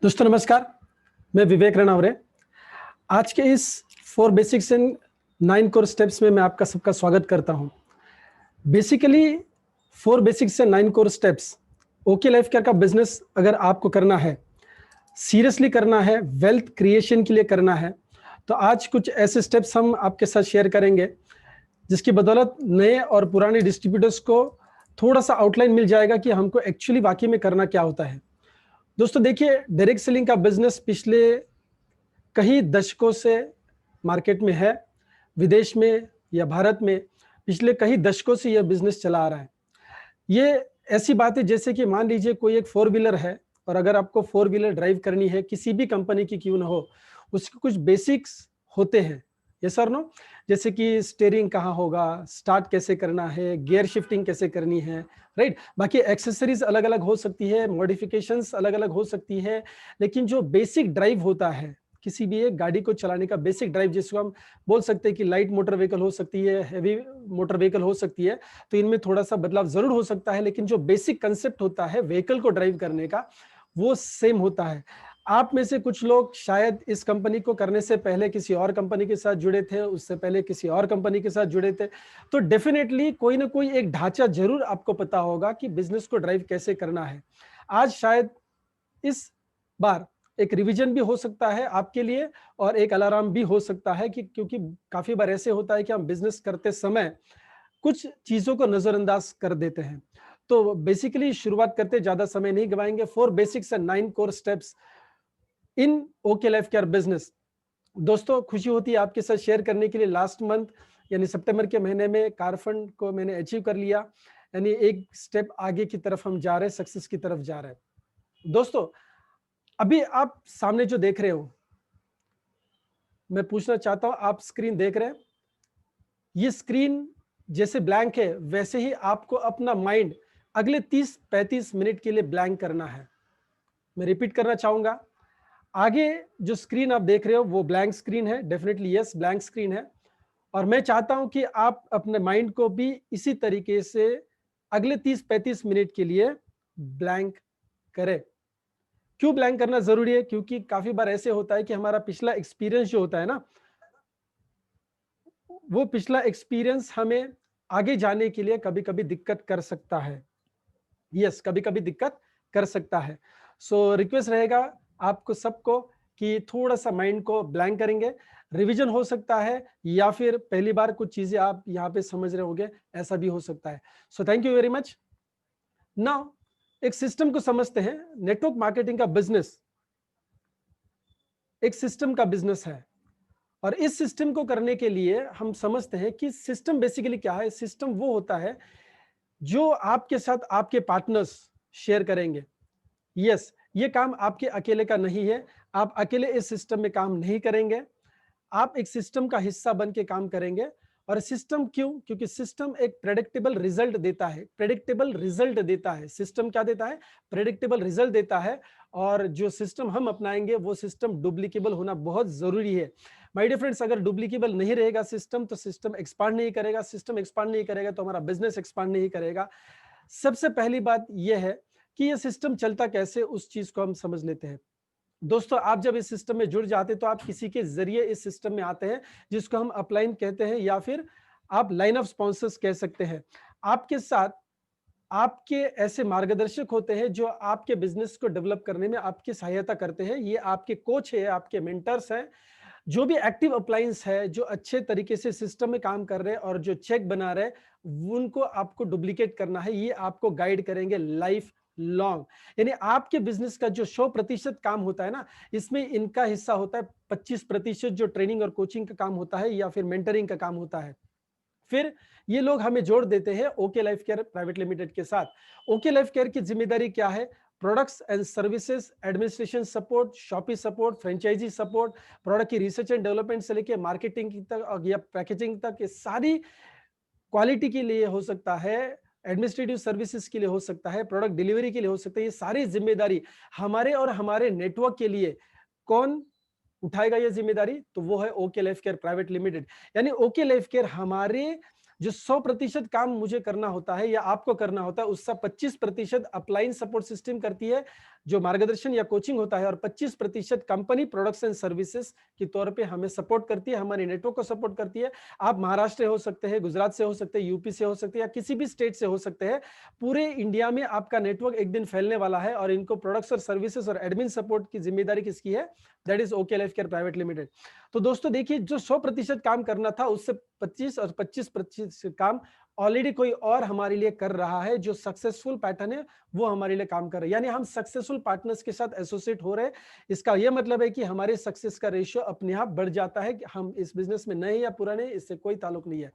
दोस्तों नमस्कार, मैं विवेक रणावरे। आज के इस 4 बेसिक्स एंड 9 कोर स्टेप्स में मैं आपका सबका स्वागत करता हूं। Basically 4 basics and 9 core steps okay life care का बिजनेस अगर आपको करना है, सीरियसली करना है, वेल्थ क्रिएशन के लिए करना है, तो आज कुछ ऐसे स्टेप्स हम आपके साथ शेयर करेंगे जिसकी बदौलत नए और पुराने डिस्ट्रीब्यूटर्स को थोड़ा सा आउटलाइन मिल जाएगा कि हमको एक्चुअली वाकई में करना क्या होता है। दोस्तों देखिए, डायरेक्ट सेलिंग का बिजनेस पिछले कई दशकों से मार्केट में है। विदेश में या भारत में पिछले कई दशकों से यह बिजनेस चला आ रहा है। ये ऐसी बात है जैसे कि मान लीजिए कोई एक 4 व्हीलर है और अगर आपको 4 व्हीलर ड्राइव करनी है, किसी भी कंपनी की क्यों ना हो, उसके कुछ बेसिक्स होते हैं। यस और नो? जैसे कि स्टीयरिंग कहाँ होगा, स्टार्ट कैसे करना है, गियर शिफ्टिंग कैसे करनी है, राइट? बाकी एक्सेसरीज अलग अलग हो सकती है, मॉडिफिकेशंस अलग अलग हो सकती है, लेकिन जो बेसिक ड्राइव होता है किसी भी एक गाड़ी को चलाने का, बेसिक ड्राइव जिसको हम बोल सकते हैं कि लाइट मोटर व्हीकल हो सकती है, हैवी मोटर व्हीकल हो सकती है, तो इनमें थोड़ा सा बदलाव जरूर हो सकता है, लेकिन जो बेसिक कंसेप्ट होता है व्हीकल को ड्राइव करने का, वो सेम होता है। आप में से कुछ लोग शायद इस कंपनी को करने से पहले किसी और कंपनी के साथ जुड़े थे, उससे पहले किसी और कंपनी के साथ जुड़े थे, तो डेफिनेटली कोई ना कोई एक ढांचा जरूर आपको पता होगा कि बिजनेस को ड्राइव कैसे करना है। आज शायद इस बार एक रिवीजन भी हो सकता है आपके लिए और एक अलार्म भी हो सकता है कि क्योंकि काफी बार ऐसे होता है कि हम बिजनेस करते समय कुछ चीजों को नजरअंदाज कर देते हैं। तो बेसिकली शुरुआत करते, ज्यादा समय नहीं गवाएंगे। 4 basics and 9 core steps in okay life care business. दोस्तों खुशी होती है आपके साथ शेयर करने के लिए, लास्ट मंथ यानी सितंबर के महीने में कार फंड को मैंने अचीव कर लिया, यानी एक स्टेप आगे की तरफ हम जा रहे हैं, सक्सेस की तरफ जा रहे हैं। दोस्तों अभी आप सामने जो देख रहे हो, मैं पूछना चाहता हूं, आप स्क्रीन देख रहे हैं? ये स्क्रीन जैसे ब्लैंक है वैसे ही आपको अपना माइंड अगले 30-35 मिनट के लिए ब्लैंक करना है। मैं रिपीट करना चाहूंगा, आगे जो स्क्रीन आप देख रहे हो वो ब्लैंक स्क्रीन है, डेफिनेटली यस ब्लैंक स्क्रीन है, और मैं चाहता हूं कि आप अपने माइंड को भी इसी तरीके से अगले 30-35 मिनट के लिए ब्लैंक करें। क्यों ब्लैंक करना जरूरी है? क्योंकि काफी बार ऐसे होता है कि हमारा पिछला एक्सपीरियंस जो होता है ना, वो पिछला एक्सपीरियंस हमें आगे जाने के लिए कभी कभी दिक्कत कर सकता है। यस, कभी कभी दिक्कत कर सकता है। सो रिक्वेस्ट रहेगा आपको सबको कि थोड़ा सा माइंड को ब्लैंक करेंगे। रिवीजन हो सकता है या फिर पहली बार कुछ चीजें आप यहाँ पे समझ रहे होंगे, ऐसा भी हो सकता है। So thank you very much. Now एक सिस्टम को समझते हैं। नेटवर्क मार्केटिंग का बिजनेस एक सिस्टम का बिजनेस है, और इस सिस्टम को करने के लिए हम समझते हैं कि सिस्टम बेसिकली क्या है। सिस्टम वो होता है जो आपके साथ आपके पार्टनर्स शेयर करेंगे। यस, ये काम आपके अकेले का नहीं है, आप अकेले इस सिस्टम में काम नहीं करेंगे, आप एक सिस्टम का हिस्सा बन के काम करेंगे। और सिस्टम क्यों? क्योंकि सिस्टम एक प्रेडिक्टेबल रिजल्ट देता है। प्रेडिक्टेबल रिजल्ट देता है सिस्टम, क्या देता है? प्रेडिक्टेबल रिजल्ट देता है। और जो सिस्टम हम अपनाएंगे वो सिस्टम डुप्लीकेबल होना बहुत जरूरी है। माय डियर फ्रेंड्स, अगर डुप्लीकेबल नहीं रहेगा सिस्टम तो सिस्टम एक्सपांड नहीं करेगा, सिस्टम एक्सपांड नहीं करेगा तो हमारा बिजनेस एक्सपांड नहीं करेगा। सबसे पहली बात यह है कि यह सिस्टम चलता कैसे, उस चीज को हम समझ लेते हैं। दोस्तों आप जब इस सिस्टम में जुड़ जाते हैं तो आप किसी के जरिए इस सिस्टम में आते हैं, जिसको हम अपलाइन कहते हैं या फिर आप लाइन ऑफ स्पॉन्सर्स कह सकते हैं। आपके साथ आपके ऐसे मार्गदर्शक होते हैं जो आपके बिजनेस को डेवलप करने में आपकी सहायता करते हैं। ये आपके कोच है, आपके मेंटर्स हैं। जो भी एक्टिव अप्लायंस है, जो अच्छे तरीके से सिस्टम में काम कर रहे हैं और जो चेक बना रहे हैं, उनको आपको डुप्लीकेट करना है। ये आपको गाइड करेंगे लाइफ लॉन्ग। यानी आपके बिजनेस का जो 100% काम होता है ना, इसमें इनका हिस्सा होता है 25% जो ट्रेनिंग और कोचिंग का काम होता है या फिर मेंटरिंग का काम होता है। फिर ये लोग हमें जोड़ देते हैं okay life Care Private Limited के साथ। ओके लाइफ केयर की जिम्मेदारी क्या है? Products and services, administration support, shopping support, franchise support, product की रिसर्च एंड डेवलपमेंट से लेके मार्केटिंग तक या पैकेजिंग तक, ये सारी क्वालिटी के लिए हो सकता है, एडमिनिस्ट्रेटिव सर्विसेज के लिए हो सकता है, प्रोडक्ट डिलीवरी के लिए हो सकता है। ये सारी जिम्मेदारी हमारे और हमारे नेटवर्क के लिए कौन उठाएगा? ये जिम्मेदारी तो वो है okay life Care Private limited. यानी ओके लाइफ केयर हमारे जो 100% काम मुझे करना होता है या आपको करना होता है, उसका 25% अपलाइन सपोर्ट सिस्टम करती है, जो मार्गदर्शन या कोचिंग होता है, और 25% कंपनी प्रोडक्ट्स एंड सर्विसेज के तौर पे हमें सपोर्ट करती है, हमारे नेटवर्क को सपोर्ट करती है। आप महाराष्ट्र हो सकते हैं, गुजरात से हो सकते हैं, यूपी से हो सकते हैं, या किसी भी स्टेट से हो सकते हैं। पूरे इंडिया में आपका नेटवर्क एक दिन फैलने वाला है, और इनको प्रोडक्ट्स और सर्विसेज और एडमिन सपोर्ट की जिम्मेदारी किसकी है? That is okay life Care Private limited. तो दोस्तों देखिए, जो 100% काम करना था, उससे 25 और 25% काम ऑलरेडी कोई और हमारे लिए कर रहा है। जो सक्सेसफुल पैटर्न है वो हमारे लिए काम कर रहा है, यानी हम सक्सेसफुल पार्टनर्स के साथ एसोसिएट हो रहे हैं। इसका यह मतलब है कि हमारे सक्सेस का रेशियो अपने आप बढ़ जाता है। कि हम इस बिजनेस में नए या पुराने, इससे कोई ताल्लुक नहीं है।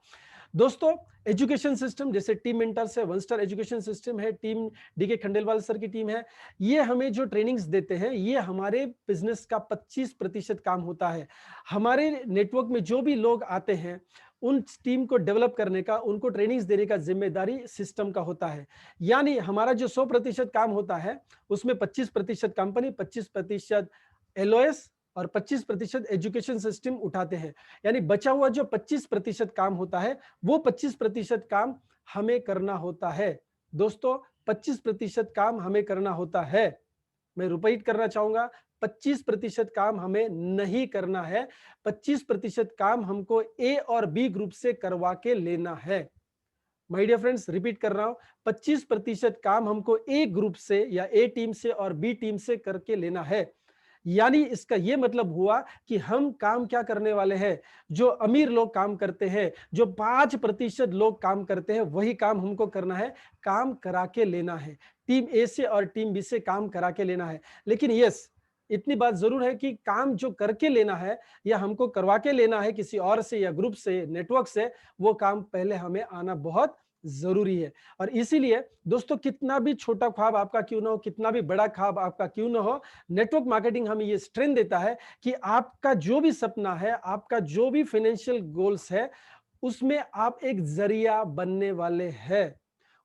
दोस्तों, एजुकेशन सिस्टम जैसे टीम मेंटर्स है, वन स्टार एजुकेशन सिस्टम है, टीम डीके खंडेलवाल सर की टीम है, ये हमें जो ट्रेनिंग्स देते हैं, ये हमारे बिजनेस का 25% काम होता है। हमारे नेटवर्क में जो भी लोग आते हैं, उन टीम को डेवलप करने का, उनको ट्रेनिंग्स देने का जिम्मेदारी सिस्टम का होता है। यानी हमारा जो 100% काम होता है, उसमें 25% कंपनी, 25% एलओएस और 25% एजुकेशन सिस्टम उठाते हैं। यानी बचा हुआ जो 25% काम होता है, वो 25% काम हमें करना होता है। दोस्तों, 25% काम हमें करना होता है। मैं रिपीट करना चाहूंगा, 25% काम हमें नहीं करना है। 25% काम हमको ए और बी ग्रुप से करवा के लेना है। माय डियर फ्रेंड्स, रिपीट कर रहा हूं, 25% काम हमको ए ग्रुप से या ए टीम से और बी टीम से करके लेना है। यानी इसका यह मतलब हुआ कि हम काम क्या करने वाले हैं? जो अमीर लोग काम करते हैं, जो 5% लोग काम करते हैं, वही काम हमको करना है। काम करा के लेना है। टीम ए से और टीम बी से काम करा के लेना है। लेकिन यस, इतनी बात जरूर है कि काम जो करके लेना है या हमको करवा के लेना है किसी और से या ग्रुप से, नेटवर्क से, वो काम पहले हमें आना बहुत जरूरी है। और इसीलिए दोस्तों, कितना भी छोटा ख्वाब आपका क्यों ना हो, कितना भी बड़ा ख्वाब आपका क्यों ना हो, नेटवर्क मार्केटिंग हमें ये स्ट्रेंथ देता है कि आपका जो भी सपना है, आपका जो भी फाइनेंशियल गोल्स है, उसमें आप एक जरिया बनने वाले हैं।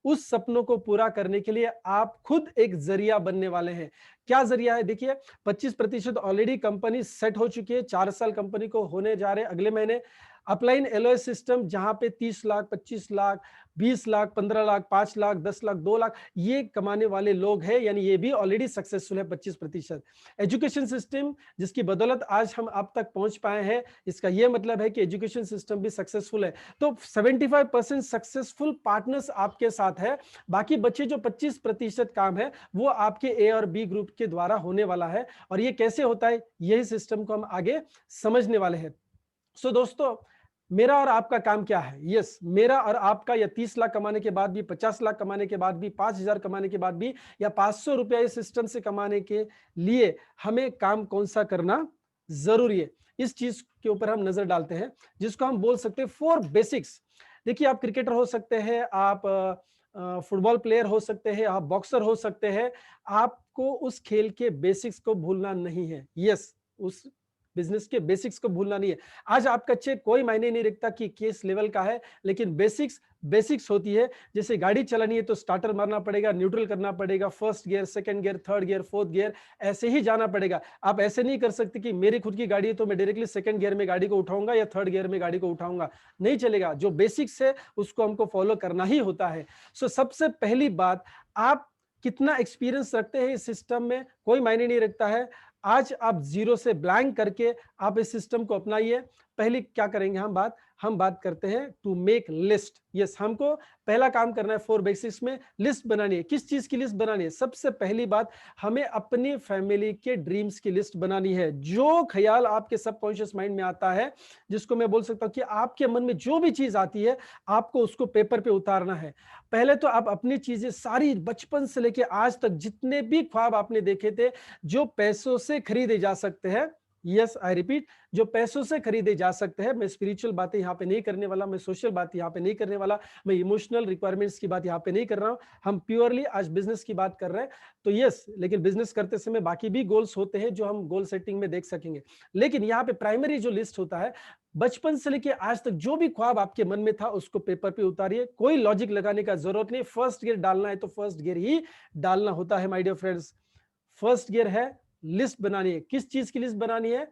उस सपनों को पूरा करने के लिए आप खुद एक जरिया बनने वाले हैं। क्या जरिया है? देखिए, 25% ऑलरेडी कंपनी सेट हो चुकी है। 4 साल कंपनी को होने जा रहे हैं अगले महीने। अपलाइन एलओएस सिस्टम, जहां पे 30 लाख, 25 लाख, 20 लाख, 15 लाख, 5 लाख, 10 लाख, 2 लाख ये कमाने वाले लोग हैं, यानी ये भी ऑलरेडी सक्सेसफुल है। 25% एजुकेशन सिस्टम, जिसकी बदौलत आज हम आप तक पहुंच पाए हैं, इसका यह मतलब है कि एजुकेशन सिस्टम भी सक्सेसफुल है। तो 75% सक्सेसफुल पार्टनर्स आपके साथ है। बाकी बचे जो 25% काम है, वो आपके ए और बी ग्रुप के द्वारा होने वाला है। और ये कैसे होता है, यही सिस्टम को हम आगे समझने वाले हैं। सो दोस्तों, मेरा और आपका काम क्या है? यस, मेरा और आपका, या 30 लाख कमाने के बाद भी, 50 लाख कमाने के बाद भी, 5,000 कमाने के बाद भी, या 500 रुपया इस सिस्टम से कमाने के लिए हमें काम कौन सा करना जरूरी है, इस चीज के ऊपर हम नजर डालते हैं, जिसको हम बोल सकते हैं 4 बेसिक्स। देखिए, आप क्रिकेटर हो सकते हैं, आप फुटबॉल प्लेयर हो सकते हैं, आप बॉक्सर हो सकते हैं। आपको उस खेल के बेसिक्स को भूलना नहीं है। यस, उस बिजनेस के बेसिक्स को भूलना नहीं है। आज आपका चेक कोई मायने नहीं रखता कि किस लेवल का है, लेकिन बेसिक्स होती है। जैसे गाड़ी चलानी है तो स्टार्टर मारना पड़ेगा, न्यूट्रल करना पड़ेगा, first gear, second gear, third gear, fourth gear, ऐसे ही जाना पड़ेगा। आप ऐसे नहीं कर सकते कि मेरी खुद की गाड़ी है तो मैं डायरेक्टली सेकंड गियर में गाड़ी को उठाऊंगा या थर्ड गियर में गाड़ी को उठाऊंगा, नहीं चलेगा। जो बेसिक्स है उसको हमको फॉलो करना ही होता है। सो सबसे पहली बात, आप कितना एक्सपीरियंस रखते हैं इस सिस्टम में, कोई मायने नहीं रखता है। आज आप जीरो से ब्लैंक करके आप इस सिस्टम को अपनाइए। पहले क्या करेंगे हम बात करते हैं टू मेक लिस्ट। यस, हमको पहला काम करना है 4 बेसिक्स में, लिस्ट बनानी है। किस चीज की लिस्ट बनानी है? सबसे पहली बात, हमें अपनी फैमिली के ड्रीम्स की लिस्ट बनानी है। जो ख्याल आपके सबकॉन्शियस माइंड में आता है, जिसको मैं बोल सकता हूं कि आपके मन में जो भी चीज आती है, आपको उसको पेपर पे उतारना है। पहले तो आप अपनी चीजें सारी, बचपन से लेके आज तक जितने भी ख्वाब आपने देखे थे, जो पैसों से खरीदे जा सकते हैं, यस आई रिपीट, जो पैसों से खरीदे जा सकते हैं। मैं स्पिरिचुअल बातें यहां पे नहीं करने वाला, मैं सोशल बात यहां पे नहीं करने वाला, मैं इमोशनल रिक्वायरमेंट्स की बात यहां पे नहीं कर रहा हूं। हम प्योरली आज बिजनेस की बात कर रहे हैं। तो यस, लेकिन बिजनेस करते समय बाकी भी गोल्स होते हैं जो हम गोल सेटिंग में देख सकेंगे। लेकिन यहाँ पे प्राइमरी जो लिस्ट होता है, बचपन से लेके आज तक जो भी ख्वाब आपके मन में था, उसको पेपर पे उतारिए। कोई लॉजिक लगाने का जरूरत नहीं। फर्स्ट गियर डालना है तो फर्स्ट गियर ही डालना होता है my dear friends. First gear है, लिस्ट बनानी है। किस चीज की लिस्ट बनानी है?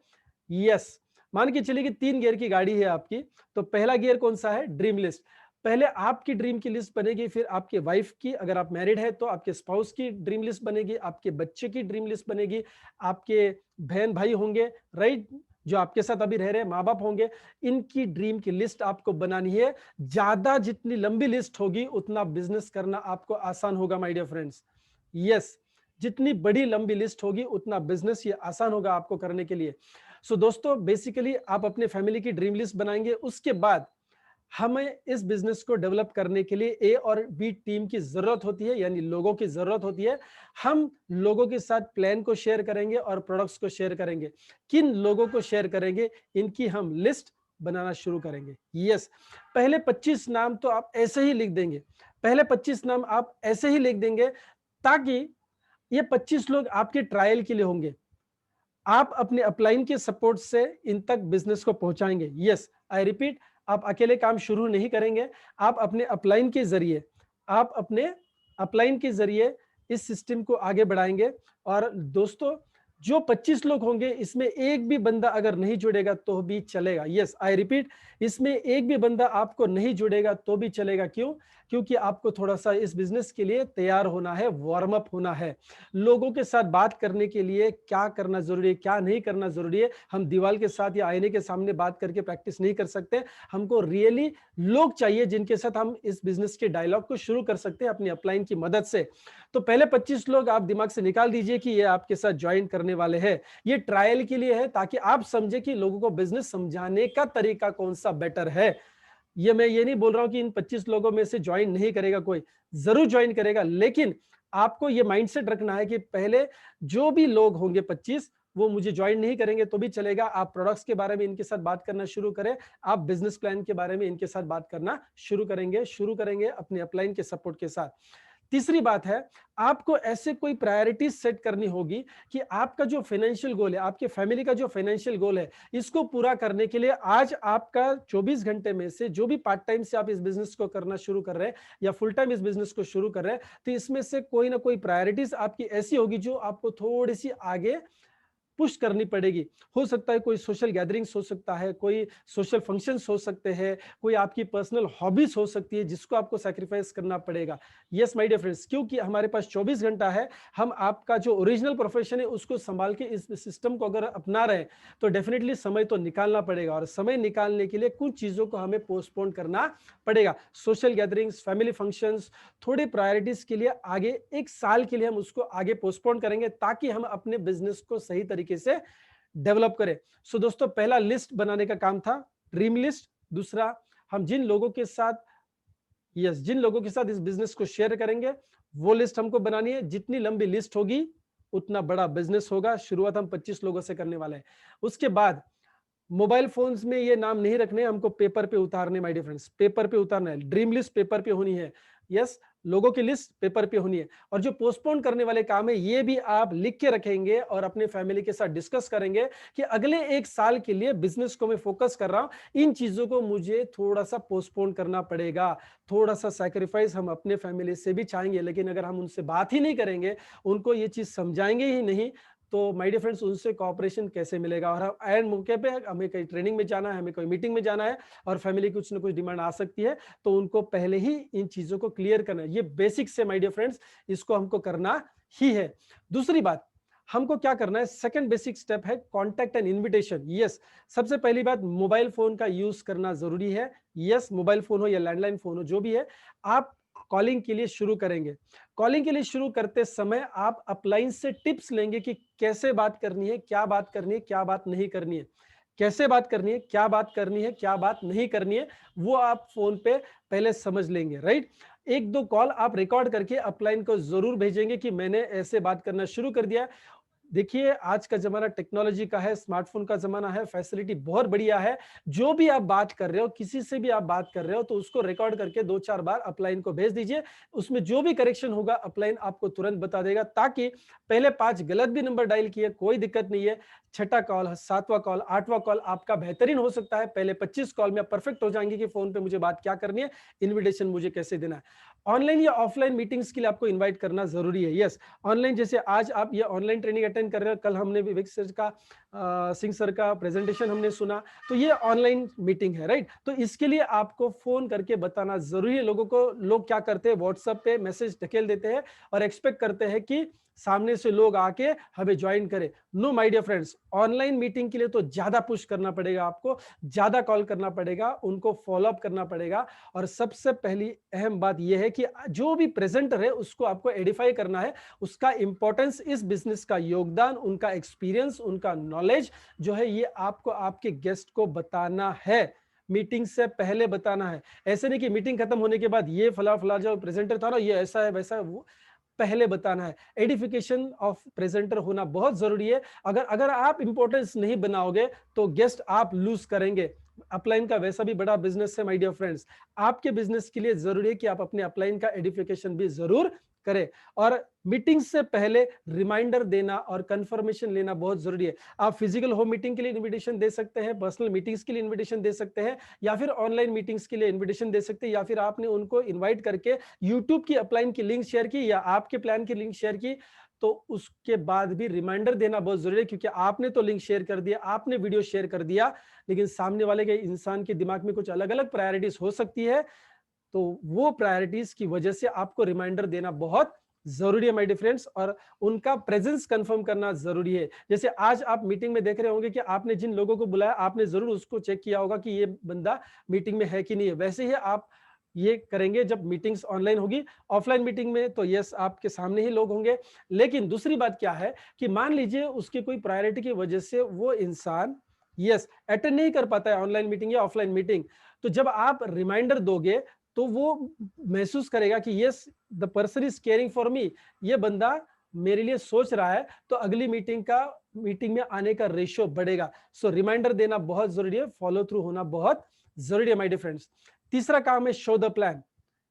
यस, मान के चलिए कि 3 गियर की गाड़ी है आपकी, तो पहला गियर कौन सा है? Dream list. पहले आपकी ड्रीम की लिस्ट बनेगी, फिर आपके वाइफ की, अगर आप मैरिड है तो आपके स्पाउस की ड्रीम लिस्ट बनेगी, आपके बच्चे की ड्रीम लिस्ट बनेगी, आपके बहन भाई होंगे, राइट, जो आपके साथ अभी रह रहे हैं, माँ बाप होंगे, इनकी ड्रीम की लिस्ट आपको बनानी है। ज्यादा जितनी लंबी लिस्ट होगी उतना बिजनेस करना आपको आसान होगा माय डियर फ्रेंड्स। यस, जितनी बड़ी लंबी लिस्ट होगी उतना बिजनेस ये आसान होगा आपको करने के लिए। सो दोस्तों, बेसिकली आप अपने फैमिली की ड्रीम लिस्ट बनाएंगे, उसके बाद हमें इस बिजनेस को डेवलप करने के लिए ए और बी टीम की जरूरत होती है, यानी लोगों की जरूरत होती है। हम लोगों के साथ प्लान को शेयर करेंगे और प्रोडक्ट्स को शेयर करेंगे। किन लोगों को शेयर करेंगे, इनकी हम लिस्ट बनाना शुरू करेंगे। यस, पहले 25 नाम तो आप ऐसे ही लिख देंगे, पहले 25 नाम आप ऐसे ही लिख देंगे, ताकि ये 25 लोग आपके ट्रायल के लिए होंगे। आप अपने अपलाइन के सपोर्ट से इन तक बिजनेस को पहुंचाएंगे। यस, आई रिपीट, आप अकेले काम शुरू नहीं करेंगे, आप अपने अपलाइन के जरिए, आप अपने अपलाइन के जरिए इस सिस्टम को आगे बढ़ाएंगे। और दोस्तों, जो 25 लोग होंगे, इसमें एक भी बंदा अगर नहीं जुड़ेगा तो भी चलेगा। यस, आई रिपीट, इसमें एक भी बंदा आपको नहीं जुड़ेगा तो भी चलेगा। क्यों? क्योंकि आपको थोड़ा सा इस बिजनेस के लिए तैयार होना है, वार्म अप होना है। लोगों के साथ बात करने के लिए क्या करना जरूरी है, क्या नहीं करना जरूरी है, हम दीवार के साथ या आईने के सामने बात करके प्रैक्टिस नहीं कर सकते। हमको रियली लोग चाहिए जिनके साथ हम इस बिजनेस के डायलॉग को शुरू कर सकते हैं अपनी अपलाइन की मदद से। तो पहले 25 लोग आप दिमाग से निकाल दीजिए कि ये आपके साथ ज्वाइन करने वाले हैं। ये ट्रायल के लिए है, ताकि आप समझे कि लोगों को बिजनेस समझाने का तरीका कौन सा बेटर है। मैं ये नहीं बोल रहा हूं कि इन 25 लोगों में से ज्वाइन नहीं करेगा कोई, जरूर ज्वाइन करेगा, लेकिन आपको ये माइंडसेट रखना है कि पहले जो भी लोग होंगे 25, वो मुझे ज्वाइन नहीं करेंगे तो भी चलेगा। आप प्रोडक्ट्स के बारे में इनके साथ बात करना शुरू करें, आप बिजनेस प्लान के बारे में इनके साथ बात करना शुरू करेंगे अपने अपलाइन के सपोर्ट के साथ। तीसरी बात है, आपको ऐसे कोई प्रायोरिटीज सेट करनी होगी कि आपका जो फाइनेंशियल गोल है, आपके फैमिली का जो फाइनेंशियल गोल है, इसको पूरा करने के लिए आज आपका 24 घंटे में से जो भी पार्ट टाइम से आप इस बिजनेस को करना शुरू कर रहे हैं या फुल टाइम इस बिजनेस को शुरू कर रहे हैं, तो इसमें से कोई ना कोई प्रायोरिटीज आपकी ऐसी होगी जो आपको थोड़ी सी आगे पुश करनी पड़ेगी। हो सकता है कोई सोशल गैदरिंग्स हो सकता है, कोई सोशल फंक्शंस हो सकते हैं, कोई आपकी पर्सनल हॉबीज हो सकती है जिसको आपको सैक्रिफाइस करना पड़ेगा। यस माय डियर फ्रेंड्स, क्योंकि हमारे पास 24 घंटा है, हम आपका जो ओरिजिनल प्रोफेशन है उसको संभाल के इस सिस्टम को अगर अपना रहे हैं तो डेफिनेटली समय तो निकालना पड़ेगा, और समय निकालने के लिए कुछ चीजों को हमें पोस्टपोन करना पड़ेगा। सोशल गैदरिंग्स, फैमिली फंक्शंस, थोड़ी प्रायोरिटीज के लिए आगे एक साल के लिए हम उसको आगे पोस्टपोन करेंगे, ताकि हम अपने बिजनेस को सही तरीके से डेवलप करें। सो दोस्तों, पहला लिस्ट बनाने का काम था, ड्रीम लिस्ट। दूसरा, हम जिन लोगों के साथ इस बिजनेस को शेयर करेंगे वो लिस्ट हमको बनानी है। जितनी लंबी लिस्ट होगी उतना बड़ा बिजनेस होगा। शुरुआत हम 25 लोगों से करने वाले हैं। उसके बाद मोबाइल फोन्स में ये नाम नहीं रखने, हमको पेपर पे उतारने। माय डियर फ्रेंड्स, पेपर पे उतारना है। ड्रीम लिस्ट पेपर पे होनी है। यस, लोगों की लिस्ट पेपर पे होनी है। और जो पोस्टपोन करने वाले काम है, ये भी आप लिख के रखेंगे और अपने फैमिली के साथ डिस्कस करेंगे कि अगले एक साल के लिए बिजनेस को मैं फोकस कर रहा हूं, इन चीजों को मुझे थोड़ा सा पोस्टपोन करना पड़ेगा, थोड़ा सा सैक्रिफाइस हम अपने फैमिली से भी चाहेंगे। लेकिन अगर हम उनसे बात ही नहीं करेंगे, उनको ये चीज समझाएंगे ही नहीं, तो माय डियर फ्रेंड्स, उनसे कोऑपरेशन कैसे मिलेगा। और हम एंड मौके पे हमें कहीं ट्रेनिंग में जाना है, हमें कोई मीटिंग में जाना है और फैमिली कुछ ना कुछ डिमांड आ सकती है, तो उनको पहले ही इन चीजों को क्लियर करना है। ये बेसिक्स है माय डियर फ्रेंड्स, इसको हमको करना ही है। दूसरी बात, हमको क्या करना है, सेकंड बेसिक स्टेप है कॉन्टैक्ट एंड इनविटेशन। यस, सबसे पहली बात, मोबाइल फोन का यूज करना जरूरी है। यस, मोबाइल फोन हो या लैंडलाइन फोन हो, जो भी है, आप कॉलिंग के लिए शुरू करेंगे। कॉलिंग के लिए शुरू करते समय आप अपलाइन से टिप्स लेंगे कि कैसे बात करनी है, क्या बात करनी है, क्या बात नहीं करनी है, कैसे बात करनी है, क्या बात करनी है, क्या बात नहीं करनी है, वो आप फोन पे पहले समझ लेंगे। राइट, एक दो कॉल आप रिकॉर्ड करके अपलाइन को जरूर भेजेंगे कि मैंने ऐसे बात करना शुरू कर दिया। देखिए, आज का जमाना टेक्नोलॉजी का है, स्मार्टफोन का जमाना है, फैसिलिटी बहुत बढ़िया है। जो भी आप बात कर रहे हो, किसी से भी आप बात कर रहे हो, तो उसको रिकॉर्ड करके 2-4 बार अपलाइन को भेज दीजिए। उसमें जो भी करेक्शन होगा अपलाइन आपको तुरंत बता देगा, ताकि पहले 5 गलत भी नंबर डायल किए कोई दिक्कत नहीं है, छठा कॉल, 7वां कॉल, 8वां कॉल आपका बेहतरीन हो सकता है। पहले 25 कॉल में आप परफेक्ट हो जाएंगे कि फोन पे मुझे बात क्या करनी है, इन्विटेशन मुझे कैसे देना है। ऑनलाइन या ऑफलाइन मीटिंग्स के लिए आपको इन्वाइट करना जरूरी है। यस, ऑनलाइन, जैसे आज आप ये ऑनलाइन ट्रेनिंग अटेंड कर रहे हो, कल हमने विवेक सर का सिंह सर का प्रेजेंटेशन हमने सुना, तो ये ऑनलाइन मीटिंग है, राइट। तो इसके लिए आपको फोन करके बताना जरूरी है लोगों को। लोग क्या करते हैं, व्हाट्सएप पे मैसेज ढकेल देते हैं और एक्सपेक्ट करते हैं कि सामने से लोग आके हमें ज्वाइन करें। No my dear friends, online meeting के लिए तो ज्यादा पुश करना पड़ेगा, आपको ज्यादा कॉल करना पड़ेगा, उनको फॉलो अप करना पड़ेगा। और सबसे पहली अहम बात यह है कि जो भी प्रेजेंटर है उसको आपको एडिफाई करना है, उसका इंपॉर्टेंस, इस बिजनेस का योगदान, उनका एक्सपीरियंस, उनका नॉलेज जो है ये आपको आपके गेस्ट को बताना है, मीटिंग से पहले बताना है। ऐसे नहीं कि मीटिंग खत्म होने के बाद ये फला फला जो प्रेजेंटर था ना ये ऐसा है वैसा है, वो पहले बताना है। एडिफिकेशन ऑफ प्रेजेंटर होना बहुत जरूरी है। अगर अगर आप इंपॉर्टेंस नहीं बनाओगे तो गेस्ट आप लूज करेंगे। अपलाइन का वैसा भी बड़ा बिजनेस है माय डियर फ्रेंड्स, आपके बिजनेस के लिए जरूरी है कि आप अपने अपलाइन का एडिफिकेशन भी जरूर करें। और मीटिंग से पहले रिमाइंडर देना और कंफर्मेशन लेना बहुत जरूरी है। आप फिजिकल होम मीटिंग के लिए इनविटेशन दे सकते हैं, पर्सनल मीटिंग्स के लिए इनविटेशन दे सकते हैं, या फिर ऑनलाइन मीटिंग्स के लिए इनविटेशन दे सकते हैं, या फिर आपने उनको इनवाइट करके यूट्यूब की अपलाइन की लिंक शेयर की या आपके प्लान की लिंक शेयर की, तो उसके बाद भी रिमाइंडर देना बहुत जरूरी है। क्योंकि आपने तो लिंक शेयर कर दिया, आपने वीडियो शेयर कर दिया, लेकिन सामने वाले के इंसान के दिमाग में कुछ अलग अलग प्रायोरिटीज हो सकती है, तो वो प्रायोरिटीज की वजह से आपको रिमाइंडर देना बहुत जरूरी है माय डियर फ्रेंड्स। और उनका प्रेजेंस कंफर्म करना जरूरी है। जैसे आज आप मीटिंग में देख रहे होंगे कि आपने जिन लोगों को बुलाया आपने जरूर उसको चेक किया होगा कि ये बंदा मीटिंग में है कि नहीं है। वैसे ही आप ये करेंगे जब मीटिंग्स ऑनलाइन होगी। ऑफलाइन मीटिंग में तो यस आपके सामने ही लोग होंगे, लेकिन दूसरी बात क्या है कि मान लीजिए उसकी कोई प्रायोरिटी की वजह से वो इंसान यस अटेंड नहीं कर पाता है ऑनलाइन मीटिंग या ऑफलाइन मीटिंग, तो जब आप रिमाइंडर दोगे तो वो महसूस करेगा कि yes the person is caring for me, ये बंदा मेरे लिए सोच रहा है, तो अगली मीटिंग में आने का रेशियो बढ़ेगा। सो रिमाइंडर देना बहुत जरूरी है, फॉलो थ्रू होना बहुत जरूरी है माय डियर फ्रेंड्स। तीसरा काम है शो द प्लान।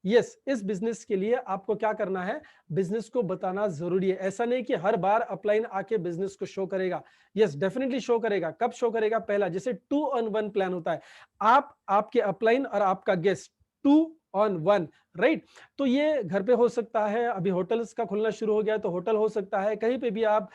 यस इस बिजनेस के लिए आपको क्या करना है, बिजनेस को बताना जरूरी है। ऐसा नहीं कि हर बार अपलाइन आके बिजनेस को शो करेगा। यस डेफिनेटली शो करेगा। कब शो करेगा, पहला जैसे 2-on-1 प्लान होता है, आप आपके अपलाइन और आपका गेस्ट 2-on-1, राइट। तो ये घर पे हो सकता है, अभी होटल्स का खुलना शुरू हो गया तो होटल हो सकता है, कहीं पे भी आप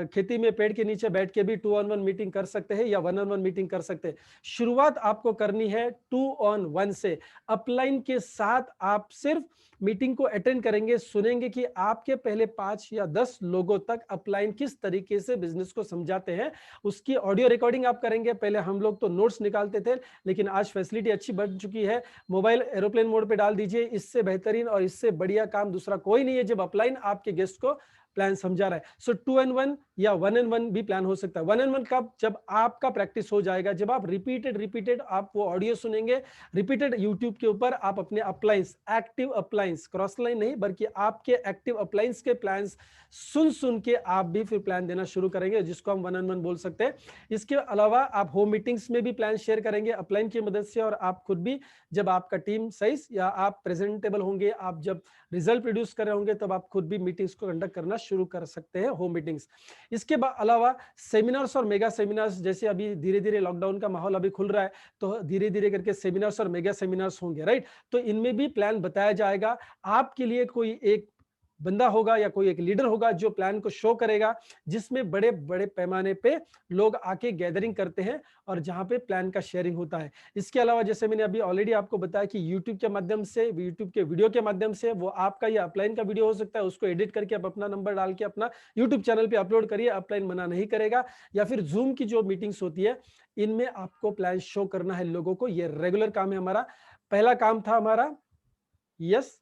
खेती में पेड़ के नीचे बैठ के भी 2-on-1 मीटिंग कर सकते हैं या 1-on-1 मीटिंग कर सकते हैं। शुरुआत आपको करनी है 2-on-1 से। अपलाइन के साथ आप सिर्फ मीटिंग को अटेंड करेंगे, सुनेंगे कि आपके पहले 5 या 10 लोगों तक अपलाइन किस तरीके से बिजनेस को समझाते हैं, उसकी ऑडियो रिकॉर्डिंग आप करेंगे। पहले हम लोग तो नोट्स निकालते थे, लेकिन आज फैसिलिटी अच्छी बढ़ चुकी है, मोबाइल एरोप्लेन मोड पे डाल दीजिए। इससे बेहतरीन और इससे बढ़िया काम दूसरा कोई नहीं है जब अपलाइन आपके गेस्ट को प्लान समझा रहा है। सो 2-on-1 या 1-on-1 भी प्लान हो सकता है। 1-on-1 कब, जब आपका प्रैक्टिस हो जाएगा, जब आप रिपीटेड आप वो ऑडियो सुनेंगे, रिपीटेड यूट्यूब के ऊपर आप अपने अपलाइंस, एक्टिव अपलाइंस, क्रॉस लाइन नहीं बल्कि आपके एक्टिव अपलाइंस के प्लान्स सुन के आप भी फिर प्लान देना शुरू करेंगे, जिसको हम 1-on-1 बोल सकते हैं। इसके अलावा आप होम मीटिंग्स में भी प्लान शेयर करेंगे अपलाइन की मदद से, और आप खुद भी जब आपका टीम सही या आप प्रेजेंटेबल होंगे, आप जब रिजल्ट प्रोड्यूस कर रहे होंगे, तब आप खुद भी मीटिंग्स को कंडक्ट करना शुरू कर सकते हैं, होम मीटिंग्स। इसके अलावा सेमिनार्स और मेगा सेमिनार्स, जैसे अभी धीरे धीरे लॉकडाउन का माहौल अभी खुल रहा है, तो धीरे धीरे करके सेमिनार्स और मेगा सेमिनार्स होंगे, राइट। तो इनमें भी प्लान बताया जाएगा। आपके लिए कोई एक बंदा होगा या कोई एक लीडर होगा जो प्लान को शो करेगा, जिसमें बड़े बड़े पैमाने पे लोग आके गैदरिंग करते हैं और जहां पे प्लान का शेयरिंग होता है। इसके अलावा जैसे मैंने अभी ऑलरेडी आपको बताया कि यूट्यूब के माध्यम से, यूट्यूब के वीडियो के माध्यम से, वो आपका या अपलाइन का वीडियो हो सकता है, उसको एडिट करके आप अपना नंबर डाल के अपना यूट्यूब चैनल पे अपलोड करिए, अपलाइन मना नहीं करेगा। या फिर जूम की जो मीटिंग्स होती है, इनमें आपको प्लान शो करना है लोगों को। ये रेगुलर काम है हमारा। पहला काम था हमारा, yes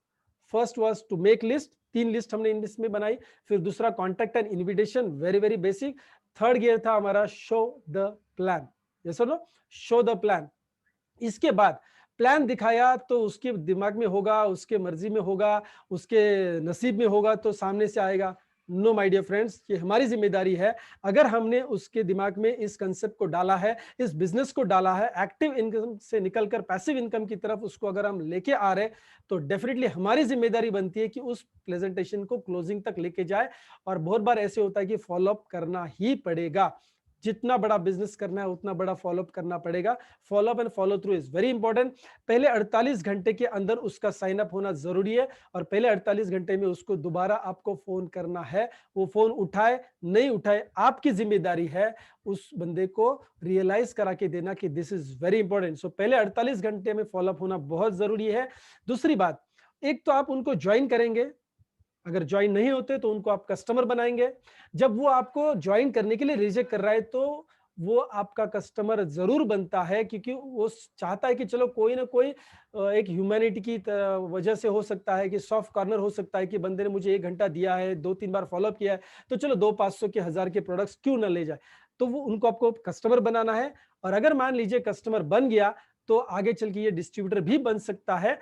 first was to make list, 3 list हमने इंग्लिश में बनाई। फिर दूसरा contact and invitation, very very basic. Third gear था हमारा शो द प्लान, यस और नो, शो द प्लान। इसके बाद प्लान दिखाया तो उसके दिमाग में होगा, उसके मर्जी में होगा, उसके नसीब में होगा तो सामने से आएगा। नो माय डियर फ्रेंड्स, ये हमारी जिम्मेदारी है। अगर हमने उसके दिमाग में इस कंसेप्ट को डाला है, इस बिजनेस को डाला है, एक्टिव इनकम से निकलकर पैसिव इनकम की तरफ उसको अगर हम लेके आ रहे, तो डेफिनेटली हमारी जिम्मेदारी बनती है कि उस प्रेजेंटेशन को क्लोजिंग तक लेके जाए। और बहुत बार ऐसे होता है कि फॉलोअप करना ही पड़ेगा। जितना बड़ा बिजनेस करना है उतना बड़ा फॉलोअप करना पड़ेगा। Follow up and follow through is very important. पहले 48 घंटे के अंदर उसका साइन अप होना जरूरी है और पहले 48 घंटे में उसको दोबारा आपको फोन करना है। वो फोन उठाए नहीं उठाए आपकी जिम्मेदारी है उस बंदे को रियलाइज करा के देना कि दिस इज वेरी इंपॉर्टेंट। सो पहले 48 घंटे में फॉलोअप होना बहुत जरूरी है। दूसरी बात, एक तो आप उनको ज्वाइन करेंगे, अगर ज्वाइन नहीं होते तो उनको आप कस्टमर बनाएंगे। जब वो आपको ज्वाइन करने के लिए रिजेक्ट कर रहा है तो वो आपका कस्टमर जरूर बनता है, क्योंकि वो चाहता है कि चलो कोई ना कोई एक ह्यूमैनिटी की वजह से हो सकता है कि सॉफ्ट कॉर्नर हो सकता है कि बंदे ने मुझे 1 घंटा दिया है, 2-3 बार फॉलोअप किया है, तो चलो 200-500 के 1000 के प्रोडक्ट्स क्यों ना ले जाए। तो वो उनको आपको कस्टमर बनाना है। और अगर मान लीजिए कस्टमर बन गया तो आगे चल के ये डिस्ट्रीब्यूटर भी बन सकता है।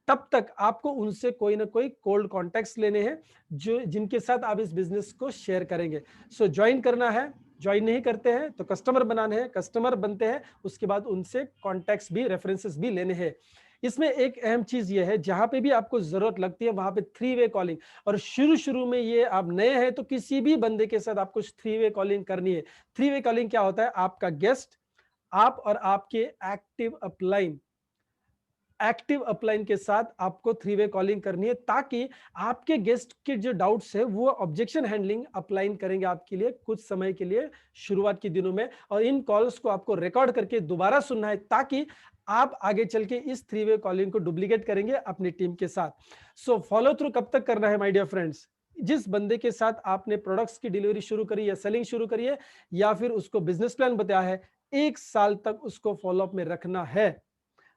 तब तक आपको उनसे कोई ना कोई कोल्ड कॉन्टैक्ट्स लेने हैं जो जिनके साथ आप इस बिजनेस को शेयर करेंगे। सो ज्वाइन करना है, ज्वाइन नहीं करते हैं तो कस्टमर बनाने हैं, कस्टमर बनते हैं उसके बाद उनसे कॉन्टैक्ट्स भी, रेफरेंसेस भी लेने हैं। इसमें एक अहम चीज ये है, जहां पे भी आपको जरूरत लगती है वहां पे 3 वे कॉलिंग। और शुरू में ये आप नए हैं तो किसी भी बंदे के साथ आपको 3 वे कॉलिंग करनी है। 3 वे कॉलिंग क्या होता है? आपका गेस्ट, आप और आपके एक्टिव अपलाइन के साथ आपको 3 वे कॉलिंग करनी है, ताकि आपके गेस्ट के जो डाउट्स है वो ऑब्जेक्शन हैंडलिंग अपलाइन करेंगे आपके लिए कुछ समय के लिए शुरुआत के दिनों में। और इन कॉल्स को आपको रिकॉर्ड करके दोबारा सुनना है, ताकि आप आगे चल के इस 3 वे कॉलिंग को डुप्लीकेट करेंगे अपनी टीम के साथ। सो फॉलो थ्रू कब तक करना है माय डियर फ्रेंड्स? जिस बंदे के साथ आपने प्रोडक्ट्स की डिलीवरी शुरू करी या सेलिंग शुरू करी है या फिर उसको बिजनेस प्लान बताया है, 1 साल तक उसको फॉलोअप में रखना है।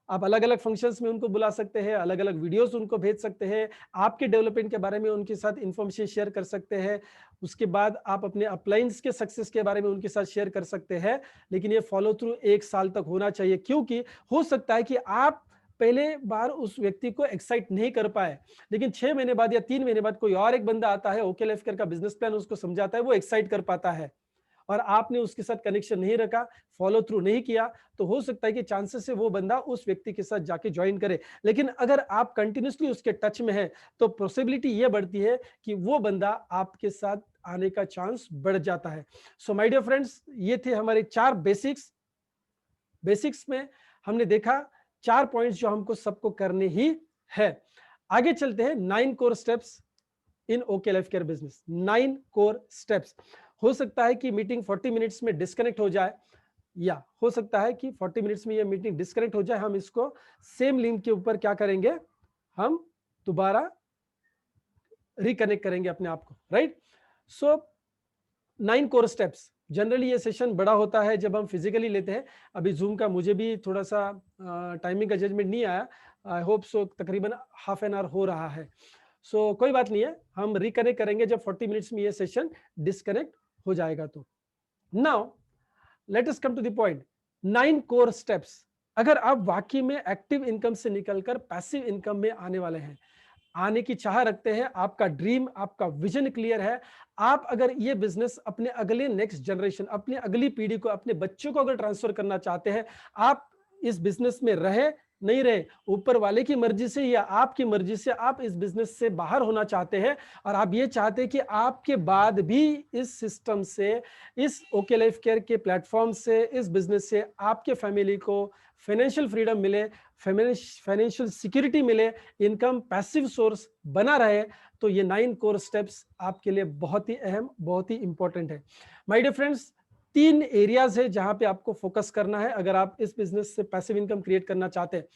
आप अलग अलग फंक्शंस में उनको बुला सकते हैं, अलग अलग वीडियोस उनको भेज सकते हैं, आपके डेवलपमेंट के बारे में उनके साथ इंफॉर्मेशन शेयर कर सकते हैं। उसके बाद आप अपने अपलाइंस के सक्सेस के बारे में उनके साथ शेयर कर सकते हैं। लेकिन ये फॉलो थ्रू 1 साल तक होना चाहिए, क्योंकि हो सकता है कि आप पहले बार उस व्यक्ति को एक्साइट नहीं कर पाए, लेकिन 6 महीने बाद या 3 महीने बाद कोई और एक बंदा आता है, ओके लाइफ केयर का बिजनेस प्लान उसको समझाता है, वो एक्साइट कर पाता है और आपने उसके साथ कनेक्शन नहीं रखा, फॉलो थ्रू नहीं किया, तो हो सकता है कि चांसेस है वो बंदा उस व्यक्ति के साथ जाके ज्वाइन करे। लेकिन अगर आप कंटिन्यूसली उसके टच में है तो पॉसिबिलिटी ये बढ़ती है कि वो बंदा आपके साथ आने का चांस बढ़ जाता है। सो माय डियर फ्रेंड्स, ये थे हमारे 4 बेसिक्स में हमने देखा 4 पॉइंट्स जो हमको सबको करने ही है। आगे चलते हैं 9 core steps in okay life care business. 9 core steps. हो सकता है कि मीटिंग 40 मिनट्स में डिस्कनेक्ट हो जाए, या हो सकता है कि 40 मिनट्स में ये मीटिंग डिस्कनेक्ट हो जाए। हम इसको सेम लिंक के ऊपर क्या करेंगे, हम दोबारा रिकनेक्ट करेंगे अपने आप को, राइट? सो 9 कोर स्टेप्स। जनरली ये सेशन बड़ा होता है जब हम फिजिकली लेते हैं। अभी जूम का मुझे भी थोड़ा सा टाइमिंग का जजमेंट नहीं आया, आई होप सो तकरीबन हाफ एन आवर हो रहा है। सो कोई बात नहीं है, हम रिकनेक्ट करेंगे जब 40 मिनट्स में ये सेशन डिस्कनेक्ट हो जाएगा। तो now let us come to the point. 9 core steps. अगर आप वाकई में एक्टिव इनकम से निकलकर पैसिव इनकम में आने वाले हैं, आने की चाह रखते हैं, आपका ड्रीम, आपका विजन क्लियर है, आप अगर ये बिजनेस अपने अगले नेक्स्ट जनरेशन, अपनी अगली पीढ़ी को, अपने बच्चों को अगर ट्रांसफर करना चाहते हैं, आप इस बिजनेस में रहे नहीं रहे, ऊपर वाले की मर्जी से या आपकी मर्जी से आप इस बिजनेस से बाहर होना चाहते हैं, और आप ये चाहते हैं कि आपके बाद भी इस सिस्टम से, इस ओके लाइफ केयर के प्लेटफॉर्म से, इस बिजनेस से आपके फैमिली को फाइनेंशियल फ्रीडम मिले, फाइनेंशियल सिक्योरिटी मिले, इनकम पैसिव सोर्स बना रहे, तो ये 9 कोर स्टेप्स आपके लिए बहुत ही अहम, बहुत ही इंपॉर्टेंट है। माय डियर फ्रेंड्स, 3 एरियाज है जहां पे आपको फोकस करना है अगर आप इस बिजनेस से पैसिव इनकम क्रिएट करना चाहते हैं।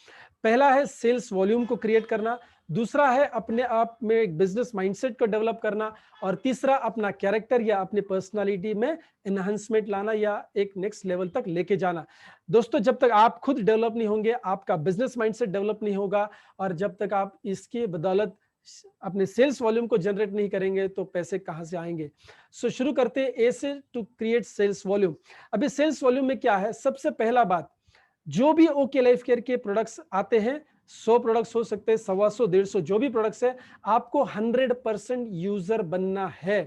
पहला है सेल्स वॉल्यूम को क्रिएट करना, दूसरा है अपने आप में एक बिजनेस माइंडसेट को डेवलप करना, और तीसरा अपना कैरेक्टर या अपनी पर्सनालिटी में एनहांसमेंट लाना या एक नेक्स्ट लेवल तक लेके जाना। दोस्तों, जब तक आप खुद डेवलप नहीं होंगे, आपका बिजनेस माइंडसेट डेवलप नहीं होगा, और जब तक आप इसकी बदौलत अपने सेल्स वॉल्यूम को जनरेट नहीं करेंगे, तो पैसे कहां से आएंगे। सो शुरू करते हैं ए से, टू क्रिएट सेल्स वॉल्यूम। अभी सेल्स वॉल्यूम में क्या है? सबसे पहला बात, जो भी ओके लाइफ केयर के प्रोडक्ट्स आते हैं, 100 प्रोडक्ट्स हो सकते हैं, 125, 150, जो भी प्रोडक्ट्स है, आपको 100% यूजर बनना है।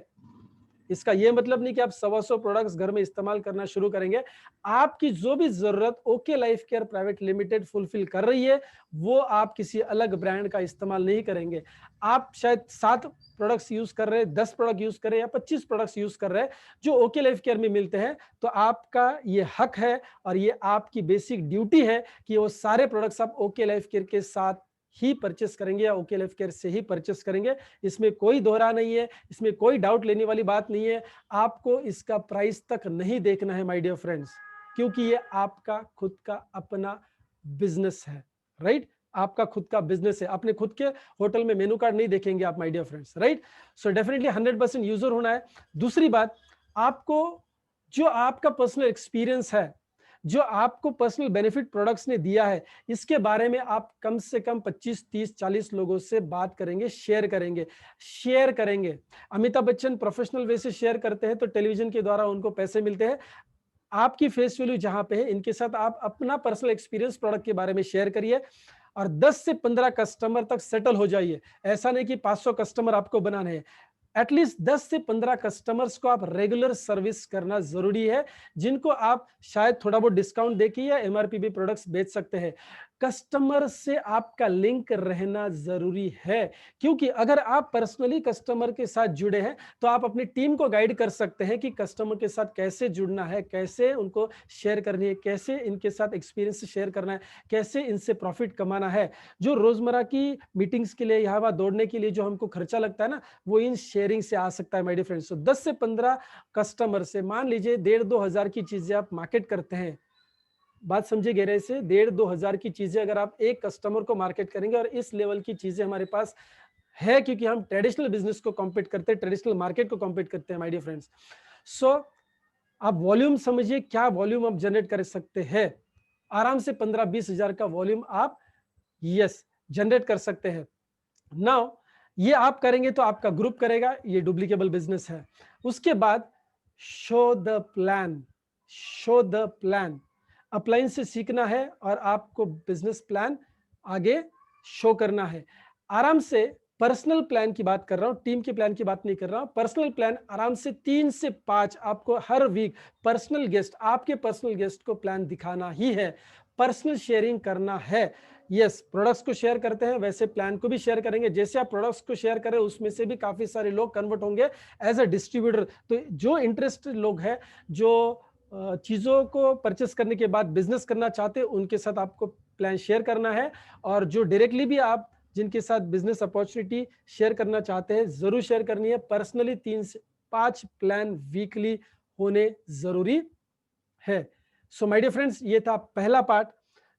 इसका ये मतलब नहीं कि आप 100 प्रोडक्ट्स घर में इस्तेमाल करना शुरू करेंगे। आपकी जो भी जरूरत okay life Care Private limited fulfil कर रही है, वो आप किसी अलग ब्रांड का इस्तेमाल नहीं करेंगे। आप शायद 7 प्रोडक्ट्स यूज कर रहे हैं, 10 प्रोडक्ट यूज कर रहे हैं या 25 प्रोडक्ट्स यूज कर रहे हैं जो ओके लाइफ केयर में मिलते हैं, तो आपका ये हक है और ये आपकी बेसिक ड्यूटी है कि वो सारे प्रोडक्ट्स आप ओके लाइफ केयर के साथ ही परचेस करेंगे या ओके लाइफ केयर से ही परचेस करेंगे। इसमें कोई दोहरा नहीं है, इसमें कोई डाउट लेने वाली बात नहीं है। आपको इसका प्राइस तक नहीं देखना है माय डियर फ्रेंड्स, क्योंकि ये आपका खुद का अपना बिजनेस है, राइट? आपका खुद का बिजनेस है। अपने खुद के होटल में मेनू कार्ड नहीं देखेंगे आप my dear friends, right? So definitely 100% user होना है। दूसरी बात, आपको जो आपका पर्सनल एक्सपीरियंस है, जो आपको पर्सनल बेनिफिट प्रोडक्ट्स ने दिया है, इसके बारे में आप कम से कम 25, 30, 40 लोगों से बात करेंगे, शेयर करेंगे। अमिताभ बच्चन प्रोफेशनल वे से शेयर करते हैं तो टेलीविजन के द्वारा उनको पैसे मिलते हैं। आपकी फेस वैल्यू जहां पे है, इनके साथ आप अपना पर्सनल एक्सपीरियंस प्रोडक्ट के बारे में शेयर करिए और 10 से 15 कस्टमर तक सेटल हो जाइए। ऐसा नहीं कि 500 कस्टमर आपको बनाने हैं, एटलीस्ट 10 से 15 कस्टमर्स को आप रेगुलर सर्विस करना जरूरी है, जिनको आप शायद थोड़ा बहुत डिस्काउंट देके या एमआरपी भी प्रोडक्ट्स बेच सकते हैं। कस्टमर से आपका लिंक रहना जरूरी है, क्योंकि अगर आप पर्सनली कस्टमर के साथ जुड़े हैं तो आप अपनी टीम को गाइड कर सकते हैं कि कस्टमर के साथ कैसे जुड़ना है, कैसे उनको शेयर करनी है, कैसे इनके साथ एक्सपीरियंस शेयर करना है, कैसे इनसे प्रॉफिट कमाना है। जो रोजमर्रा की मीटिंग्स के लिए यहाँ वहां दौड़ने के लिए जो हमको खर्चा लगता है ना, वो इन शेयरिंग से आ सकता है माय डियर फ्रेंड्स। तो 10 से 15 कस्टमर से, मान लीजिए 1,500-2 हजार की चीजें आप मार्केट करते हैं, बात समझे गहराई से, 1,500-2 हजार की चीजें अगर आप एक कस्टमर को मार्केट करेंगे, और इस लेवल की चीजें हमारे पास है क्योंकि हम ट्रेडिशनल बिजनेस को कॉम्पीट करते हैं, ट्रेडिशनल मार्केट को कॉम्पीट करते हैं माय डियर फ्रेंड्स। सो आप वॉल्यूम समझिए, क्या वॉल्यूम आप जनरेट कर सकते हैं। आराम से 15-20 हजार का वॉल्यूम आप यस जनरेट कर सकते हैं। नाउ ये आप करेंगे तो आपका ग्रुप करेगा, ये डुप्लीकेबल बिजनेस है। उसके बाद शो द प्लान। अपलाइन से सीखना है और आपको बिजनेस प्लान आगे शो करना है। आराम से पर्सनल प्लान की बात कर रहा हूं, टीम के प्लान की बात नहीं कर रहा हूं। पर्सनल प्लान आराम से 3 से 5 आपको हर वीक पर्सनल गेस्ट, आपके पर्सनल गेस्ट को प्लान दिखाना ही है, पर्सनल शेयरिंग करना है। यस, प्रोडक्ट्स को शेयर करते हैं, वैसे प्लान को भी शेयर करेंगे। जैसे आप प्रोडक्ट्स को शेयर करें, उसमें से भी काफी सारे लोग कन्वर्ट होंगे एज अ डिस्ट्रीब्यूटर। तो जो इंटरेस्टेड लोग हैं, जो चीजों को परचेस करने के बाद बिजनेस करना चाहते हैं, उनके साथ आपको प्लान शेयर करना है। और जो डायरेक्टली भी आप जिनके साथ बिजनेस अपॉर्चुनिटी शेयर करना चाहते हैं, जरूर शेयर करनी है। पर्सनली 3 से 5 प्लान वीकली होने जरूरी है। सो माय डियर फ्रेंड्स, ये था पहला पार्ट,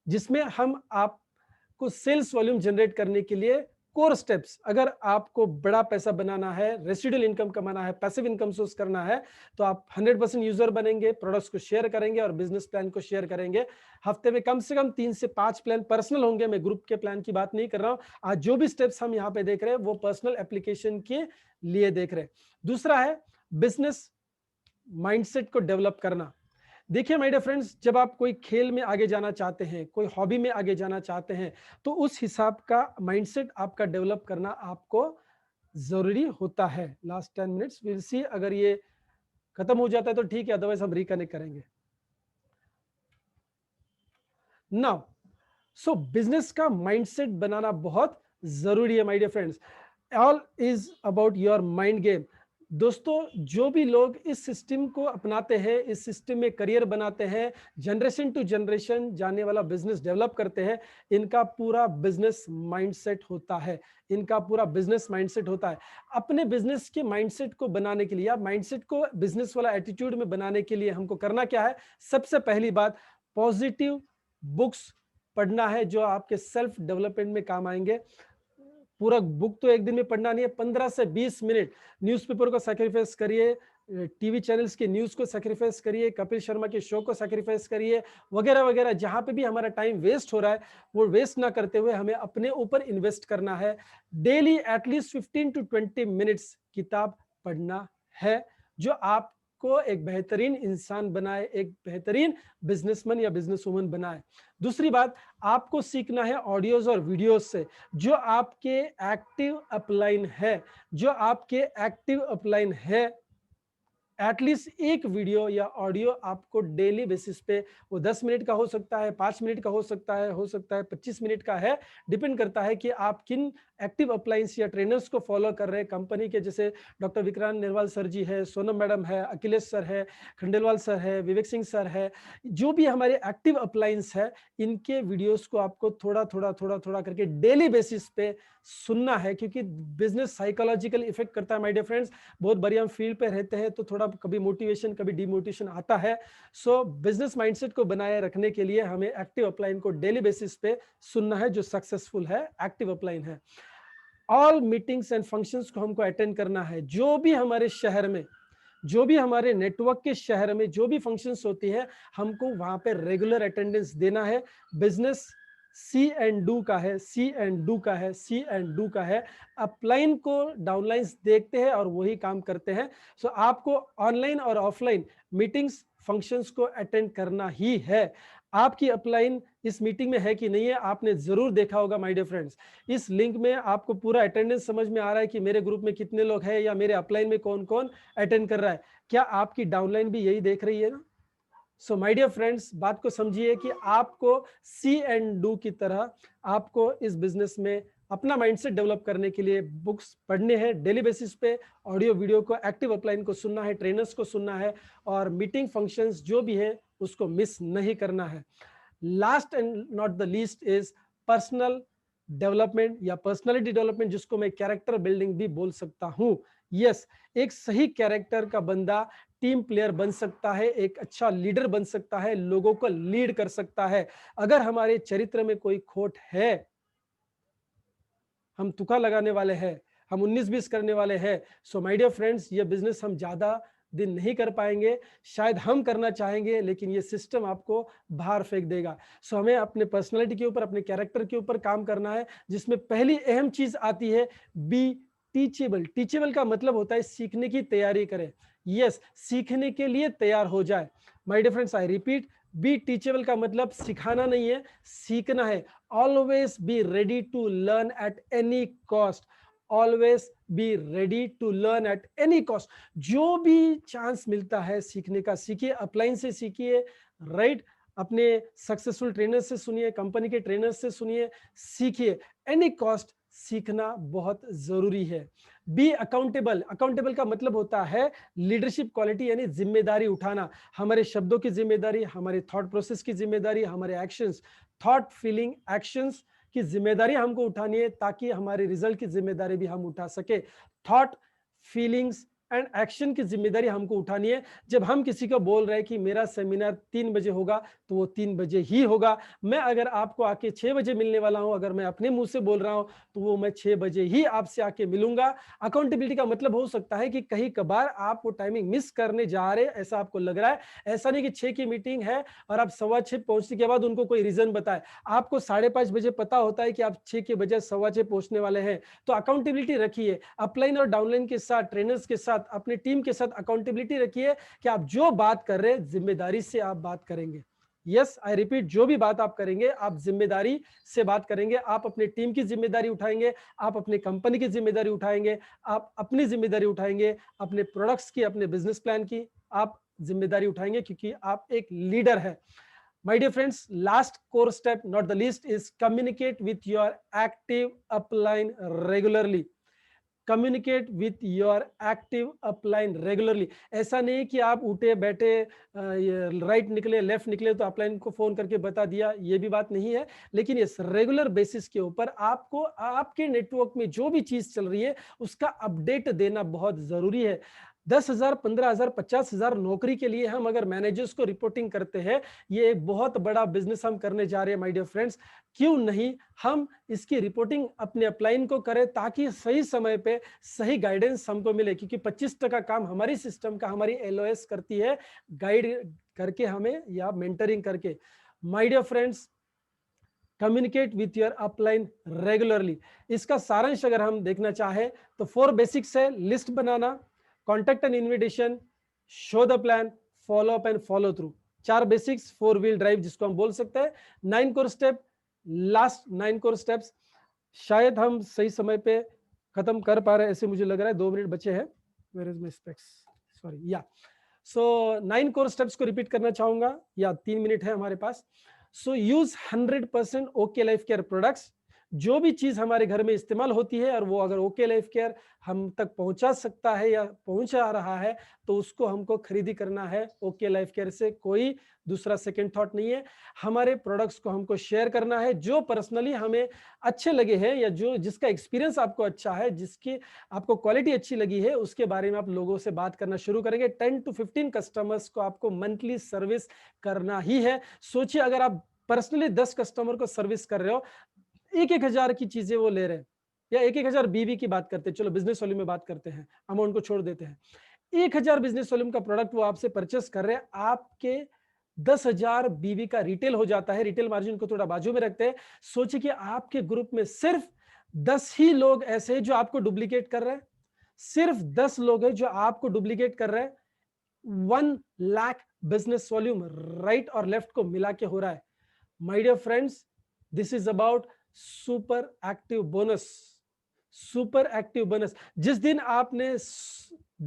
जिसमें हम आपको सेल्स वॉल्यूम जनरेट करने के लिए कोर स्टेप्स, अगर आपको बड़ा पैसा बनाना है, रेसिडुअल इनकम कमाना है, पैसिव इनकम सोर्स करना है, तो आप 100% यूजर बनेंगे, प्रोडक्ट्स को शेयर करेंगे और बिजनेस प्लान को शेयर करेंगे। हफ्ते में कम से कम 3 से 5 प्लान पर्सनल होंगे, मैं ग्रुप के प्लान की बात नहीं कर रहा हूं। आज जो भी स्टेप्स हम यहाँ पे देख रहे हैं, वो पर्सनल एप्लीकेशन के लिए देख रहे हैं। दूसरा है बिजनेस माइंडसेट को डेवलप करना। देखिए माय डियर फ्रेंड्स, जब आप कोई खेल में आगे जाना चाहते हैं, कोई हॉबी में आगे जाना चाहते हैं, तो उस हिसाब का माइंडसेट आपका डेवलप करना आपको जरूरी होता है। लास्ट 10 मिनट्स विल सी, अगर ये खत्म हो जाता है तो ठीक है, अदरवाइज हम रिकनेक्ट करेंगे। नाउ सो बिजनेस का माइंडसेट बनाना बहुत जरूरी है my dear friends. All is about your mind game. दोस्तों, जो भी लोग इस सिस्टम को अपनाते हैं, इस सिस्टम में करियर बनाते हैं, जनरेशन टू जनरेशन जाने वाला बिजनेस डेवलप करते हैं, इनका पूरा बिजनेस माइंडसेट होता है। अपने बिजनेस के माइंडसेट को बनाने के लिए, या माइंडसेट को बिजनेस वाला एटीट्यूड में बनाने के लिए हमको करना क्या है? सबसे पहली बात, पॉजिटिव बुक्स पढ़ना है जो आपके सेल्फ डेवलपमेंट में काम आएंगे। पूरा बुक तो एक दिन में पढ़ना नहीं है, 15 से 20 मिनट न्यूज़पेपर को सैक्रिफाइस करिए, टीवी चैनल्स के न्यूज को सैक्रिफाइस करिए, कपिल शर्मा के शो को सैक्रिफाइस करिए, वगैरह वगैरह। जहां पे भी हमारा टाइम वेस्ट हो रहा है, वो वेस्ट ना करते हुए हमें अपने ऊपर इन्वेस्ट करना है। डेली एटलीस्ट 15 to 20 मिनट्स किताब पढ़ना है, जो आपको एक बेहतरीन इंसान बनाए, एक बेहतरीन बिजनेसमैन या बिजनेसवुमन बनाए। दूसरी बात, आपको सीखना है ऑडियोज और वीडियोज से, जो आपके एक्टिव अपलाइन है, एटलीस्ट एक वीडियो या ऑडियो आपको डेली बेसिस पे, वो 10 मिनट का हो सकता है, 5 मिनट का हो सकता है 25 मिनट का है, डिपेंड करता है कि आप किन एक्टिव अपलायंस या ट्रेनर्स को फॉलो कर रहे हैं कंपनी के। जैसे डॉक्टर विक्रांत निर्वाल सर जी है, सोनम मैडम है, अखिलेश सर है, खंडेलवाल सर है, विवेक सिंह सर है, जो भी हमारे एक्टिव अपलायंस है, इनके वीडियोस को आपको थोड़ा थोड़ा करके डेली बेसिस पे सुनना है, क्योंकि बिजनेस साइकोलॉजिकल इफेक्ट करता है माय डियर फ्रेंड्स। बहुत बारी हम फील्ड पे रहते हैं तो थोड़ा कभी मोटिवेशन कभी डिमोटिवेशन आता है। सो बिजनेस माइंडसेट को बनाए रखने के लिए हमें एक्टिव अपलाइन को डेली बेसिस पे सुनना है, जो सक्सेसफुल है एक्टिव अपलाइन है। ऑल मीटिंग्स एंड फंक्शंस को हमको अटेंड करना है। जो भी हमारे शहर में, जो भी हमारे नेटवर्क के शहर में जो भी फंक्शंस होती है, हमको वहां पे रेगुलर अटेंडेंस देना है। बिजनेस सी एंड डू का है, सी एंड डू का है, सी एंड डू का है। अपलाइन को डाउनलाइंस देखते हैं और वही काम करते हैं। सो आपको ऑनलाइन और ऑफलाइन मीटिंग्स फंक्शंस को अटेंड करना ही है। आपकी अपलाइन इस मीटिंग में है कि नहीं है, आपने जरूर देखा होगा माय डियर फ्रेंड्स। इस लिंक में आपको पूरा अटेंडेंस समझ में आ रहा है कि मेरे ग्रुप में कितने लोग हैं या मेरे अपलाइन में कौन कौन अटेंड कर रहा है। क्या आपकी डाउनलाइन भी यही देख रही है ना? सो माय डियर फ्रेंड्स, बात को समझिए कि आपको सी एंड डू की तरह आपको इस बिजनेस में अपना माइंडसेट डेवलप करने के लिए बुक्स पढ़ने हैं डेली बेसिस पे, ऑडियो वीडियो को, एक्टिव अपलाइन को सुनना है, ट्रेनर्स को सुनना है, और मीटिंग फंक्शंस जो भी है उसको मिस नहीं करना है। Last and not the least is personal development या पर्सनालिटी डेवलपमेंट, जिसको मैं कैरेक्टर बिल्डिंग भी बोल सकता हूं। यस, एक सही कैरेक्टर का बंदा टीम प्लेयर बन सकता है, एक अच्छा लीडर बन सकता है, लोगों को लीड कर सकता है। अगर हमारे चरित्र में कोई खोट है, हम तुक्का लगाने वाले हैं, हम 19-20 करने वाले हैं, सो माय डियर फ्रेंड्स, ये बिजनेस हम ज्यादा दिन नहीं कर पाएंगे। शायद हम करना चाहेंगे लेकिन ये सिस्टम आपको बाहर फेंक देगा। सो हमें अपने पर्सनालिटी के ऊपर, अपने कैरेक्टर के ऊपर काम करना है, जिसमें पहली अहम चीज आती है बी टीचेबल। टीचेबल का मतलब होता है सीखने की तैयारी करें। यस, सीखने के लिए तैयार हो जाए। My dear friends, I repeat, be teachable का मतलब सिखाना नहीं है, सीखना है। Always be ready to learn at any cost. Always be ready to learn at any cost. जो भी चांस मिलता है सीखने का, सीखिए, अपलाइन से सीखिए, राइट, अपने सक्सेसफुल ट्रेनर से सुनिए, कंपनी के ट्रेनर से सुनिए, सीखिए। एनी कॉस्ट सीखना बहुत जरूरी है। Be accountable. अकाउंटेबल का मतलब होता है लीडरशिप क्वालिटी, यानी जिम्मेदारी उठाना। हमारे शब्दों की जिम्मेदारी, हमारे थॉट प्रोसेस की जिम्मेदारी, हमारे एक्शंस, थॉट फीलिंग एक्शंस की जिम्मेदारी हमको उठानी है, ताकि हमारे रिजल्ट की जिम्मेदारी भी हम उठा सके। थॉट, फीलिंग्स एंड एक्शन की जिम्मेदारी हमको उठानी है। जब हम किसी को बोल रहे हैं कि मेरा सेमिनार 3 बजे होगा, तो वो 3 बजे ही होगा। मैं अगर आपको आके 6 बजे मिलने वाला हूं, अगर मैं अपने मुंह से बोल रहा हूं, तो वो मैं 6 बजे ही आपसे आके मिलूंगा। अकाउंटेबिलिटी का मतलब हो सकता है कि कहीं कभार आप वो टाइमिंग मिस करने जा रहे हैं, ऐसा आपको लग रहा है। ऐसा नहीं कि 6 की मीटिंग है और आप 6:15 पहुंचने के बाद उनको कोई रीजन बताए। आपको 5:30 बजे पता होता है कि आप 6 के बजाय 6:15 पहुंचने वाले हैं। तो अकाउंटेबिलिटी रखिए, अपलाइन और डाउनलाइन के साथ, ट्रेनर्स के साथ, अपनी टीम के साथ अकाउंटेबिलिटी रखिए कि आप जो बात कर रहे हैं जिम्मेदारी से आप बात करेंगे। यस, आई रिपीट, जो भी बात आप करेंगे आप जिम्मेदारी से बात करेंगे। आप अपने टीम की जिम्मेदारी उठाएंगे, आप अपनी कंपनी की जिम्मेदारी उठाएंगे, आप अपनी जिम्मेदारी उठाएंगे, अपने प्रोडक्ट्स की, अपने बिजनेस प्लान की आप जिम्मेदारी उठाएंगे, क्योंकि आप एक लीडर है। My dear friends, last core step, not the least, is communicate with your active upline regularly. Communicate with your active upline regularly. ऐसा नहीं कि आप उठे बैठे, राइट निकले, लेफ्ट निकले तो अपलाइन को फोन करके बता दिया, ये भी बात नहीं है। लेकिन इस रेगुलर बेसिस के ऊपर आपको आपके नेटवर्क में जो भी चीज चल रही है उसका अपडेट देना बहुत जरूरी है। 10,000, 15,000, 50,000 नौकरी के लिए हम अगर मैनेजर्स को रिपोर्टिंग करते हैं, ये एक बहुत बड़ा बिजनेस हम करने जा रहे हैं माय डियर फ्रेंड्स। क्यों नहीं हम इसकी रिपोर्टिंग अपने अपलाइन को करें, ताकि सही समय पे सही गाइडेंस हमको मिले। क्योंकि 25% काम हमारी सिस्टम का, हमारी एलओएस करती है, गाइड करके हमें या मेंटरिंग करके। My dear friends, communicate with your upline regularly. इसका सारांश अगर हम देखना चाहे तो 4 बेसिक्स है: list banana, contact and invitation, show the plan, follow up and follow through. 4 basics, 4 wheel drive जिसको हम बोल सकते हैं। 9 core step, last 9 core steps. शायद हम सही समय पे खत्म कर पा रहे हैं, ऐसे मुझे लग रहा है। 2 मिनट बचे हैं। Where is my specs? Sorry या सो 9 कोर स्टेप्स को रिपीट करना चाहूंगा, या 3 मिनट है हमारे पास। So use 100% okay life care products. जो भी चीज हमारे घर में इस्तेमाल होती है और वो अगर ओके लाइफ केयर हम तक पहुंचा सकता है या पहुंचा रहा है, तो उसको हमको खरीदी करना है ओके लाइफ केयर से। कोई दूसरा सेकंड थॉट नहीं है। हमारे प्रोडक्ट्स को हमको शेयर करना है जो पर्सनली हमें अच्छे लगे हैं, या जो जिसका एक्सपीरियंस आपको अच्छा है, जिसकी आपको क्वालिटी अच्छी लगी है, उसके बारे में आप लोगों से बात करना शुरू करेंगे। 10 to 15 कस्टमर्स को आपको मंथली सर्विस करना ही है। सोचिए, अगर आप पर्सनली 10 कस्टमर को सर्विस कर रहे हो, 1,000 की चीजें वो ले रहे हैं, या 1,000 बीवी की बात करते हैं, चलो बिजनेस वॉल्यूम में बात करते हैं, अमाउंट को छोड़ देते हैं। 1,000 बिजनेस वॉल्यूम का प्रोडक्ट वो आपसे परचेस कर रहे हैं, आपके 10,000 बीवी का रिटेल हो जाता है। रिटेल मार्जिन को थोड़ा बाजू में रखते हैं। सोचिए कि आपके ग्रुप में सिर्फ 10 ही लोग ऐसे हैं जो आपको डुप्लीकेट कर रहे हैं। सिर्फ 10 लोग हैं जो आपको डुप्लीकेट कर रहे हैं। 1 लाख बिजनेस वॉल्यूम राइट और लेफ्ट को मिला के हो रहा है। My dear friends, this is about super active bonus. Super active bonus, जिस दिन आपने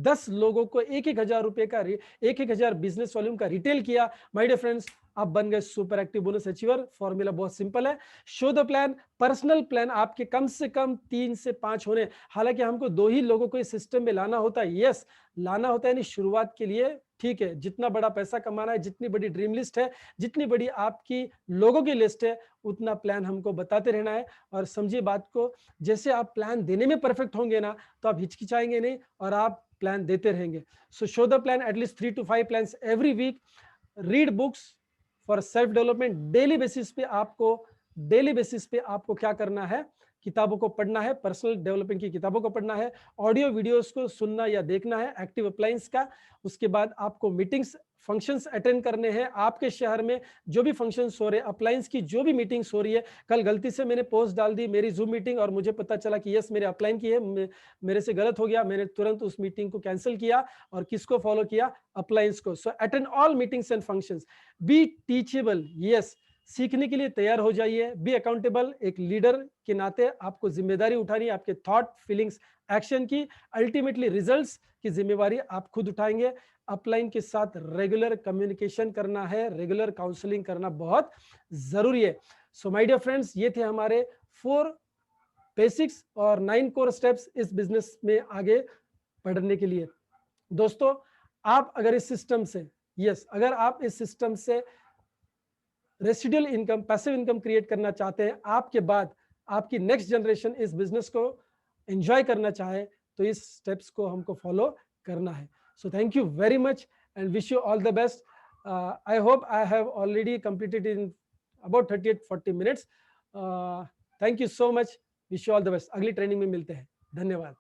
10 लोगों को 1,000 रुपए का 1,000 बिजनेस वॉल्यूम का रिटेल किया, माय डियर फ्रेंड्स, आप बन गए super active bonus achiever. Formula बहुत सिंपल है। Show the plan, personal plan आपके कम से कम 3 से 5 होने। हालांकि हमको 2 ही लोगों को इस सिस्टम में लाना होता है, यस लाना होता है, यानी शुरुआत के लिए ठीक है। जितना बड़ा पैसा कमाना है, जितनी बड़ी ड्रीम लिस्ट है, जितनी बड़ी आपकी लोगों की लिस्ट है, उतना प्लान हमको बताते रहना है। और समझिए बात को, जैसे आप प्लान देने में परफेक्ट होंगे ना, तो आप हिचकिचाएंगे नहीं और आप प्लान देते रहेंगे। So show the plan, at least 3 to 5 plans every week. Read books for self development. Daily basis पे आपको क्या करना है, किताबों को पढ़ना है, पर्सनल डेवलपमेंट की किताबों को पढ़ना है, ऑडियो वीडियोस को सुनना या देखना है एक्टिव अप्लायंस का। उसके बाद आपको मीटिंग्स, फंक्शंस अटेंड करने हैं। आपके शहर में जो भी फंक्शंस हो रहे हैं, अप्लायंस की जो भी मीटिंग्स हो रही है, कल गलती से मैंने पोस्ट डाल दी मेरी जूम मीटिंग और मुझे पता चला कि यस मेरे अपलाइन की है, मेरे से गलत हो गया, मैंने तुरंत उस मीटिंग को कैंसिल किया और किसको फॉलो किया, अप्लायंस को। So attend all meetings and functions. Be teachable, yes सीखने के लिए तैयार हो जाइए। बी अकाउंटेबल, एक लीडर के नाते आपको जिम्मेदारी उठानी है आपके थॉट, फीलिंग्स, एक्शन की। अल्टीमेटली रिजल्ट्स की जिम्मेवारी आप खुद उठाएंगे। अपलाइन के साथ रेगुलर कम्युनिकेशन करना है, रेगुलर काउंसलिंग करना बहुत जरूरी है। सो माय डियर फ्रेंड्स, ये थे हमारे 4 बेसिक्स और 9 कोर स्टेप्स इस बिजनेस में आगे बढ़ने के लिए। दोस्तों, आप अगर इस सिस्टम से, अगर आप इस सिस्टम से residual income, passive income create करना चाहते हैं, आपके बाद आपकी नेक्स्ट जनरेशन इस बिजनेस को एंजॉय करना चाहे, तो इस स्टेप्स को हमको फॉलो करना है। So thank you very much and wish you all the best. I hope I have already completed in about 38-40 minutes. Thank you so much, wish you all the best. अगली training में मिलते हैं, धन्यवाद।